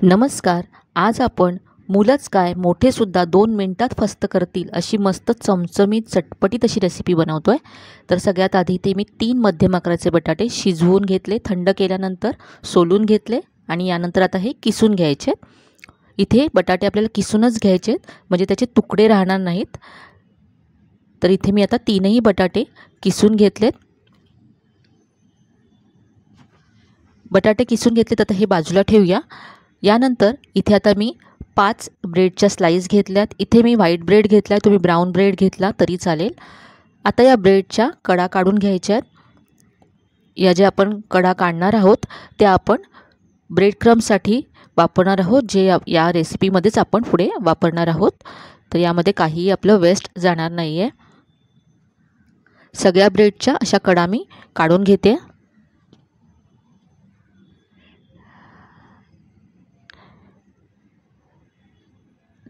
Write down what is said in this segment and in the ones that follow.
नमस्कार. आज आपण मुलंच काय मोठेसुद्धा 2 मिनिटात फस्त करतील अशी मस्त चमचमीत चटपटीत अशी रेसिपी बनवतो आहे. तर सगळ्यात आधी ते मी 3 मध्यम आकाराचे बटाटे शिजवून घेतले, थंड केल्यानंतर सोलून घेतले आणि यानंतर आता हे किसून घ्यायचे. इथे बटाटे आपल्याला किसूनच घ्यायचे म्हणजे त्याचे तुकडे राहणार नाहीत. तर इथे मी आता 3ही बटाटे किसून घेतलेत. बटाटे किसून घेतलेत, आता हे बाजूला ठेवूया. यानंतर इथे आता मी 5 ब्रेडच्या स्लाइस घेतल्यात. इथे मी व्हाईट ब्रेड घेतला आहे, तुम्ही ब्राऊन ब्रेड घेतला तरी चालेल. आता या ब्रेडच्या कडा काढून घ्यायच्या आहेत. या ज्या आपण कडा काढणार आहोत त्या आपण ब्रेड क्रम्ससाठी वापरणार आहोत, जे या रेसिपीमध्येच आपण पुढे वापरणार आहोत. तर यामध्ये काहीही आपलं वेस्ट जाणार नाही आहे. सगळ्या ब्रेडच्या अशा कडा मी काढून घेते.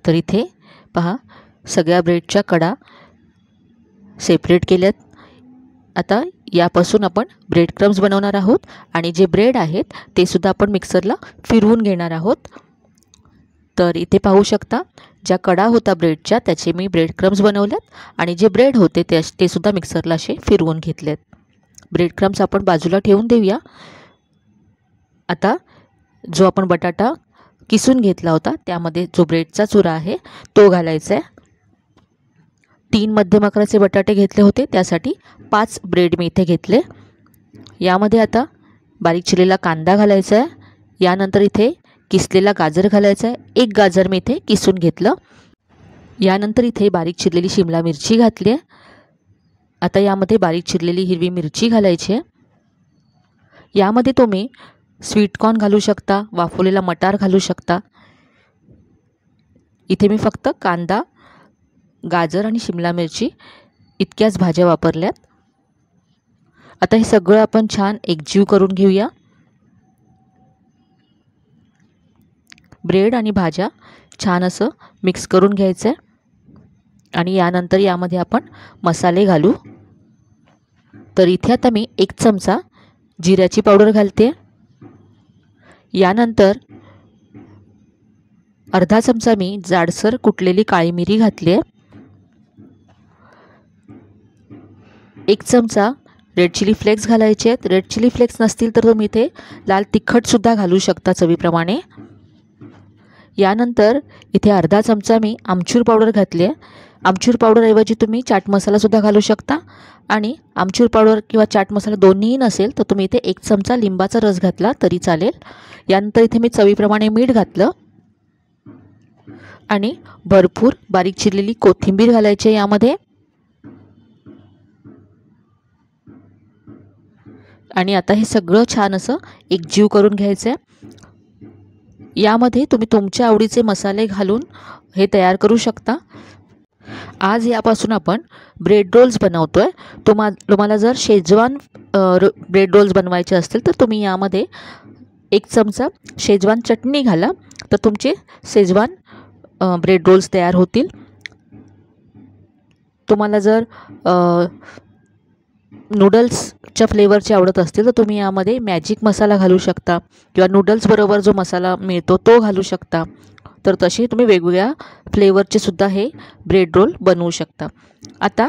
तर इथे पहा, सगळ्या ब्रेडच्या कडा सेपरेट केल्यात. आता यापासून आपण ब्रेड क्रम्स बनवणार आहोत आणि जे ब्रेड आहेत ते सुद्धा आपण मिक्सरला फिरवून घेणार आहोत. तर इथे पाहू शकता, ज्या कडा होता ब्रेडच्या त्याचे मी ब्रेड क्रम्स बनवलेत आणि जे ब्रेड होते ते सुद्धा मिक्सरला असे फिरवून घेतलेत. ब्रेड क्रम्स आपण बाजूला ठेवून देऊया. आता जो आपण बटाटा किसून घेतला होता त्यामध्ये जो ब्रेडचा चुरा आहे तो घालायचा आहे. 3 मध्यम आकाराचे बटाटे घेतले होते, त्यासाठी 5 ब्रेड मी इथे घेतले. यामध्ये आता बारीक चिरलेला कांदा घालायचा आहे. यानंतर इथे किसलेला गाजर घालायचा आहे. 1 गाजर मी इथे किसून घेतलं. यानंतर इथे बारीक चिरलेली शिमला मिरची घातली आहे. आता यामध्ये बारीक चिरलेली हिरवी मिरची घालायची आहे. यामध्ये तुम्ही स्वीट कॉर्न घालू शकता, वाफवलेला मटार घालू शकता. इथे मी फक्त कांदा, गाजर आणि शिमला मिरची इतक्याच भाज्या वापरल्यात. आता हे सगळं आपण छान एकजीव करून घेऊया. ब्रेड आणि भाज्या छान असं मिक्स करून घ्यायचं आहे आणि यानंतर यामध्ये आपण मसाले घालू. तर इथे आता मी 1 चमचा जिऱ्याची पावडर घालते. यानंतर अर्धा चमचा मी जाडसर कुटलेली काळी मिरी घातली आहे. 1 चमचा रेड चिली फ्लेक्स घालायचे आहेत. रेड चिली फ्लेक्स नसतील तर तुम्ही इथे लाल तिखटसुद्धा घालू शकता चवीप्रमाणे. यानंतर इथे अर्धा चमचा मी आमचूर पावडर घातली आहे. आमचूर पावडरऐवजी तुम्ही चाट मसालासुद्धा घालू शकता आणि आमचूर पावडर किंवा चाट मसाला दोन्हीही नसेल तर तुम्ही इथे 1 चमचा लिंबाचा रस घातला तरी चालेल. यानंतर इथे मी चवीप्रमाणे मीठ घातलं आणि भरपूर बारीक चिरलेली कोथिंबीर घालायची आहे यामध्ये. आणि आता हे सगळं छान असं एकजीव करून घ्यायचं आहे. यामध्ये तुम्ही तुमच्या आवडीचे मसाले घालून हे तयार करू शकता. आज यापासून आपण ब्रेड रोल्स बनवतो आहे. तुम्हाला जर शेजवान ब्रेड रोल्स बनवायचे असतील तर तुम्ही यामध्ये 1 चमचा शेजवान चटणी घाला, तर तुमचे शेजवान ब्रेड रोल्स तयार होतील. तुम्हाला जर नूडल्सच्या फ्लेवरचे आवडत असतील तर तुम्ही यामध्ये मॅजिक मसाला घालू शकता किंवा नूडल्सबरोबर जो मसाला मिळतो तो घालू शकता. तर तसे तुम्ही वेगवेगळ्या फ्लेवरचे सुद्धा हे ब्रेड रोल बनवू शकता. आता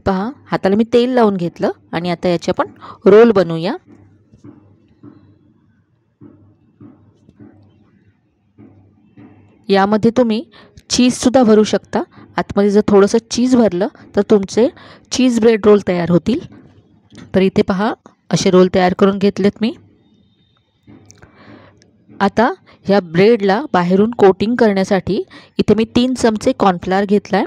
पहा, हाताला मी तेल लावून घेतलं आणि आता याचे आपण रोल बनवूया. यामध्ये तुम्ही चीजसुद्धा भरू शकता. आतमध्ये जर थोडंसं चीज भरलं तर तुमचे चीज ब्रेड रोल तयार होतील. तर इथे पहा, असे रोल तयार करून घेतलेत मी. आता ह्या ब्रेडला बाहेरून कोटिंग करण्यासाठी इथे मी 3 चमचे कॉर्नफ्लॉवर घेतला आहे.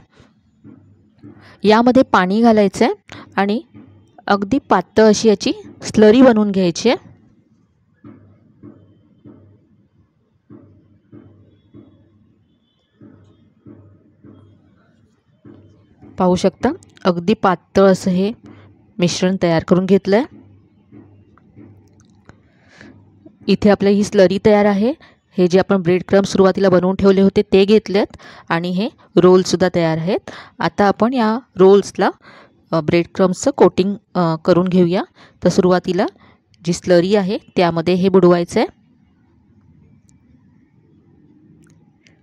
यामध्ये पाणी घालायचं आहे आणि अगदी पातळ अशी याची स्लरी बनवून घ्यायची आहे. पाहू शकता, अगदी पातळ असं हे मिश्रण तयार करून घेतलं आहे. इथे आपल्या ही स्लरी तयार आहे. हे जे आपण ब्रेड क्रम्स सुरुवातीला बनवून ठेवले होते ते घेतलेत आणि हे रोलसुद्धा तयार आहेत. आता आपण या रोल्सला ब्रेड क्रम्सचं कोटिंग करून घेऊया. तर सुरुवातीला जी स्लरी आहे त्यामध्ये हे बुडवायचं आहे.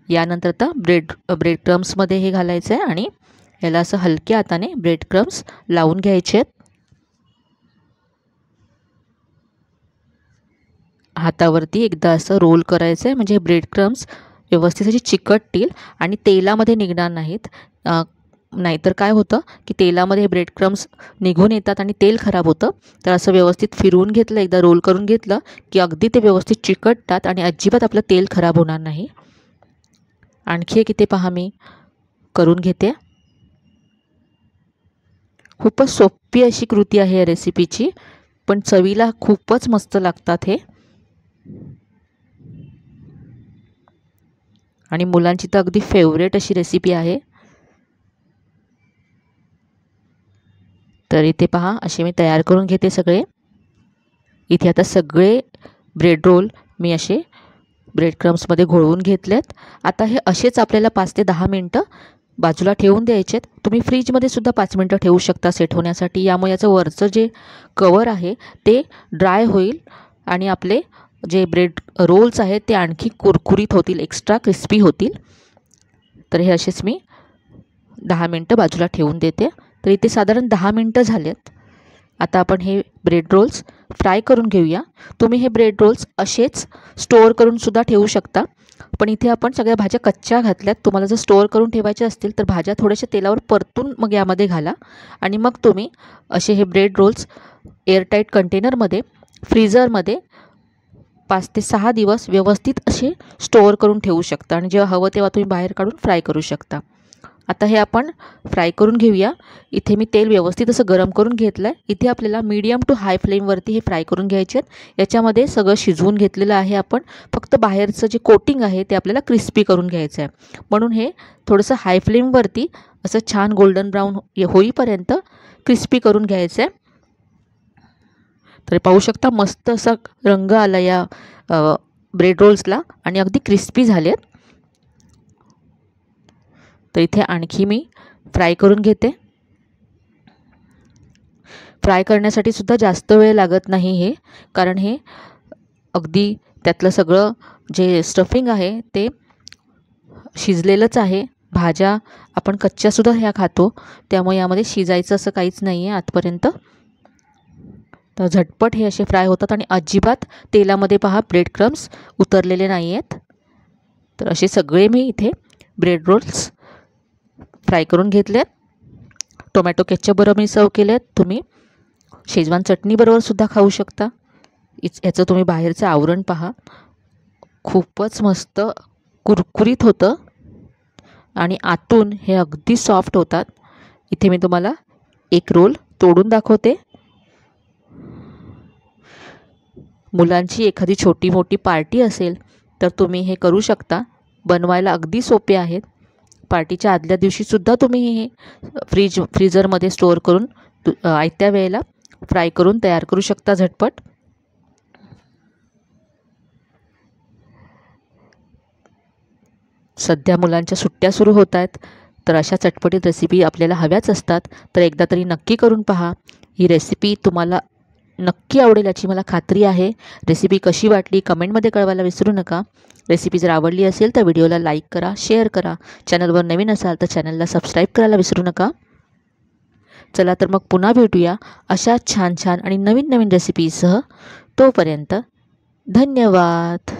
यानंतर आता ब्रेड क्रम्समध्ये हे घालायचं आहे आणि याला असं हलक्या हाताने ब्रेड क्रम्स लावून घ्यायचे आहेत. हातावरती एकदा असं रोल करायचं आहे, म्हणजे ब्रेड क्रम्स व्यवस्थित असे चिकटतील आणि तेलामध्ये निघणार नाहीत. नाहीतर काय होतं की तेलामध्ये ब्रेड क्रम्स निघून येतात आणि तेल खराब होतं. तर असं व्यवस्थित फिरवून घेतलं, एकदा रोल करून घेतलं की अगदी ते व्यवस्थित चिकटतात आणि अजिबात आपलं तेल खराब होणार नाही. आणखी एक इथे पहा मी करून घेते. खूपच सोपी अशी कृती आहे या रेसिपीची, पण चवीला खूपच मस्त लागतात हे. आणि मुलांची तर अगदी फेवरेट अशी रेसिपी आहे. तर इथे पहा असे मी तयार करून घेते सगळे. इथे आता सगळे ब्रेड रोल मी असे ब्रेड क्रम्समध्ये घोळवून घेतलेत. आता हे असेच आपल्याला 5 ते 10 मिनटं बाजूला ठेवून द्यायचेत. तुम्ही फ्रीजमध्ये सुद्धा 5 मिनटं ठेवू शकता सेट होण्यासाठी. यामुळे याचं वरचं जे कवर आहे ते ड्राय होईल आणि आपले जे ब्रेड रोल्स आहेत ते आणखी कुरकुरीत होतील, एक्स्ट्रा क्रिस्पी होतील. तर हे असेच मी 10 मिनटं बाजूला ठेवून देते. तर इथे साधारण 10 मिनटं झालेत. आता आपण हे ब्रेड रोल्स फ्राय करून घेऊया. तुम्ही हे ब्रेड रोल्स असेच स्टोअर करून सुद्धा ठेवू शकता, पण इथे आपण सगळ्या भाज्या कच्च्या घातल्यात. तुम्हाला जर स्टोअर करून ठेवायचे असतील तर भाज्या थोड्याशा तेलावर परतून मग यामध्ये घाला आणि मग तुम्ही असे हे ब्रेड रोल्स एअरटाईट कंटेनरमध्ये फ्रीझरमध्ये 5 ते 6 दिवस व्यवस्थित असे स्टोअर करून ठेवू शकता आणि जेव्हा हवं तेव्हा तुम्ही बाहेर काढून फ्राय करू शकता. आता हे आपण फ्राय करून घेऊया. इथे मी तेल व्यवस्थित असं गरम करून घेतलं आहे. इथे आपल्याला मीडियम टू हाय फ्लेमवरती हे फ्राय करून घ्यायचे आहेत. याच्यामध्ये सगळं शिजवून घेतलेलं आहे आपण. फक्त बाहेरचं जे कोटिंग आहे ते आपल्याला क्रिस्पी करून घ्यायचं आहे. म्हणून हे थोडंसं हाय फ्लेमवरती असं छान गोल्डन ब्राऊन होईपर्यंत क्रिस्पी करून घ्यायचं आहे. तर पाहू शकता मस्त असा रंग आला या ब्रेड रोल्सला आणि अगदी क्रिस्पी झालेत. तर इथे आणखी मी फ्राय करून घेते. फ्राय करण्यासाठी सुद्धा जास्त वेळ लागत नाही हे, कारण हे अगदी त्यातलं सगळं जे स्टफिंग आहे ते शिजलेलंच आहे. भाज्या आपण कच्च्यासुद्धा ह्या खातो, त्यामुळे यामध्ये शिजायचं असं काहीच नाही आहे आतपर्यंत. तर झटपट हे असे फ्राय होतात आणि अजिबात तेलामध्ये पहा ब्रेड क्रम्स उतरलेले नाही आहेत. तर असे सगळे मी इथे ब्रेड रोल्स फ्राय करून घेतलेत. टोमॅटो केचपबरोबर मी सर्व केलेत. तुम्ही शेजवान चटणीबरोबर सुद्धा खाऊ शकता. याचं तुम्ही बाहेरचं आवरण पहा, खूपच मस्त कुरकुरीत होतं आणि आतून हे अगदी सॉफ्ट होतात. इथे मी तुम्हाला एक रोल तोडून दाखवते. मुलांची एखादी छोटी मोठी पार्टी असेल तर तुम्ही हे करू शकता. बनवायला अगदी सोपे आहेत. पार्टीच्या आदल्या दिवशीसुद्धा तुम्ही हे फ्रीझरमध्ये स्टोअर करून आयत्या वेळेला फ्राय करून तयार करू शकता झटपट. सध्या मुलांच्या सुट्ट्या सुरू होत आहेत, तर अशा चटपटीत रेसिपी आपल्याला हव्याच असतात. तर एकदा तरी नक्की करून पहा. ही रेसिपी तुम्हाला नक्की आवडेल याची मला खात्री आहे. रेसिपी कशी वाटली कमेंटमध्ये कळवायला विसरू नका. रेसिपी जर आवडली असेल तर व्हिडिओला लाईक करा, शेअर करा. चॅनलवर नवीन असाल तर चॅनलला सबस्क्राईब करायला विसरू नका. चला तर मग पुन्हा भेटूया अशा छान छान आणि नवीन नवीन रेसिपीसह. तोपर्यंत धन्यवाद.